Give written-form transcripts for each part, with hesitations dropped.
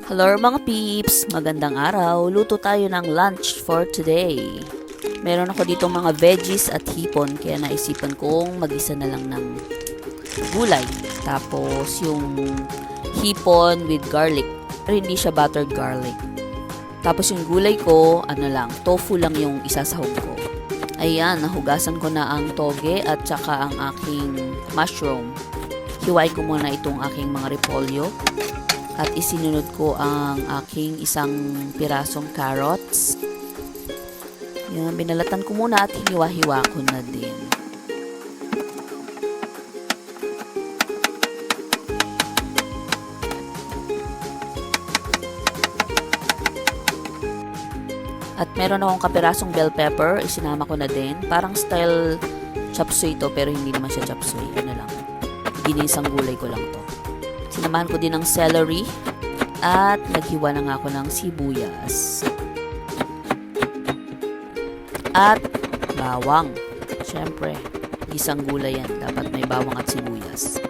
Hello mga peeps! Magandang araw! Luto tayo ng lunch for today. Meron ako dito mga veggies at hipon kaya naisipan kong mag-isa na lang ng gulay. Tapos yung hipon with garlic. Pero hindi siya buttered garlic. Tapos yung gulay ko, tofu lang yung isasahog ko. Ayan, nahugasan ko na ang toge at saka ang aking mushroom. Hiwain ko muna itong aking mga repolyo. At isinunod ko ang aking isang pirasong carrots. Yan, binalatan ko muna at hiniwa-hiwa ko na din. At meron akong kapirasong bell pepper, isinama ko na din. Parang style chop suey to pero hindi naman siya chop suey. Ginisang gulay ko lang to. Sinamahan ko din ng celery at naghiwa na nga ako ng sibuyas. At bawang. Siyempre, isang gulay yan. Dapat may bawang at sibuyas.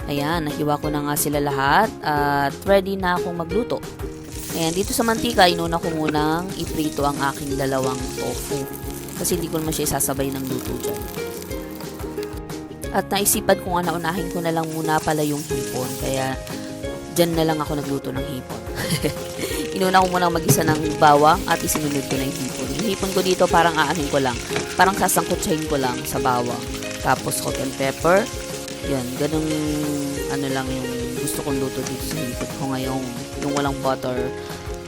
Ayan, nahiwa ko na nga sila lahat at ready na akong magluto. Ayan, dito sa mantika, inuna ko munang iprito ang aking dalawang tofu. Kasi hindi ko naman siya isasabay ng luto dyan. At naisipan ko nga naunahin ko na lang muna pala yung hipon. Kaya, dyan na lang ako nagluto ng hipon. Inuna ko muna mag-isa ng bawang at isinunod ko na yung hipon. Yung hipon ko dito parang aanin ko lang. Parang sasangkutsahin ko lang sa bawang. Tapos hot and pepper. Yun, ganun lang yung gusto kong luto dito sa hipon ko ngayong yung walang butter.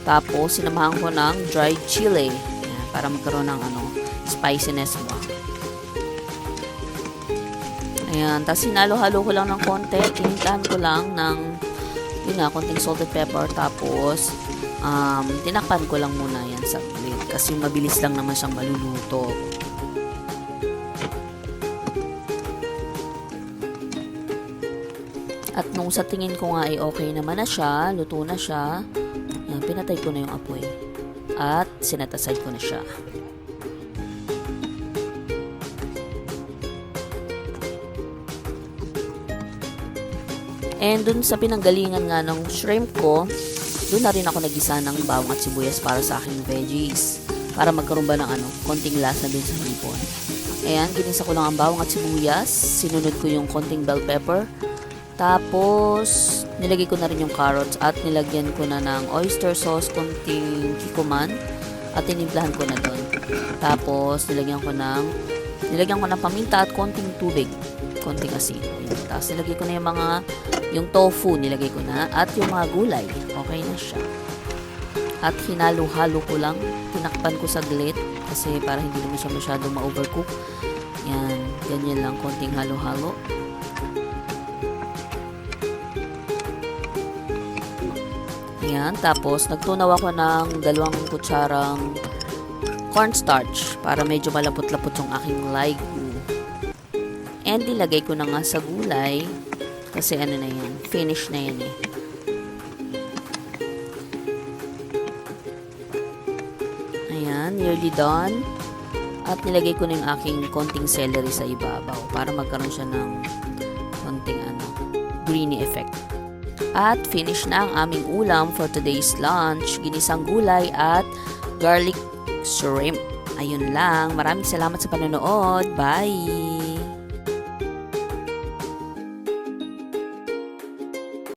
Tapos, sinamahan ko ng dried chili. Yan, para magkaroon ng spiciness mo. Ayan, tapos sinalo-halo ko lang ng konti. Tinintahan ko lang ng konting salted pepper. Tapos, tinakpan ko lang muna yan sa saglit. Kasi mabilis lang naman siyang maluluto. At nung sa tingin ko nga ay okay naman na siya, luto na siya, yan, pinatay ko na yung apoy. At sinet aside ko na siya. And dun sa pinanggalingan nga ng shrimp ko, dun na rin ako nagisa ng bawang at sibuyas para sa aking veggies. Para magkaroon ba ng konting lasa dun sa hipon. Ayan, ginisa ko lang ang bawang at sibuyas. Sinunod ko yung konting bell pepper. Tapos, nilagay ko na rin yung carrots at nilagyan ko na ng oyster sauce, konting kikuman at tinimplahan ko na doon. Tapos, nilagyan ko ng paminta at konting tubig, konting asin. Tapos, nilagay ko na yung tofu, nilagay ko na at yung mga gulay. Okay na siya. At hinalo-halo ko lang, tinakpan ko saglit kasi para hindi naman siya masyadong ma-overcook. Yan, ganyan lang, konting halo-halo. Ayan, tapos nagtunaw ako ng 2 kutsarang cornstarch para medyo malapot-lapot yung aking ligo. And ilagay ko na nga sa gulay kasi na yan, finish na yan eh. Ayan, nearly done. At nilagay ko na yung aking konting celery sa ibabaw para magkaroon siya ng konting greeny effect. At finish na ang aming ulam for today's lunch. Ginisang gulay at garlic shrimp. Ayun lang. Maraming salamat sa panonood. Bye!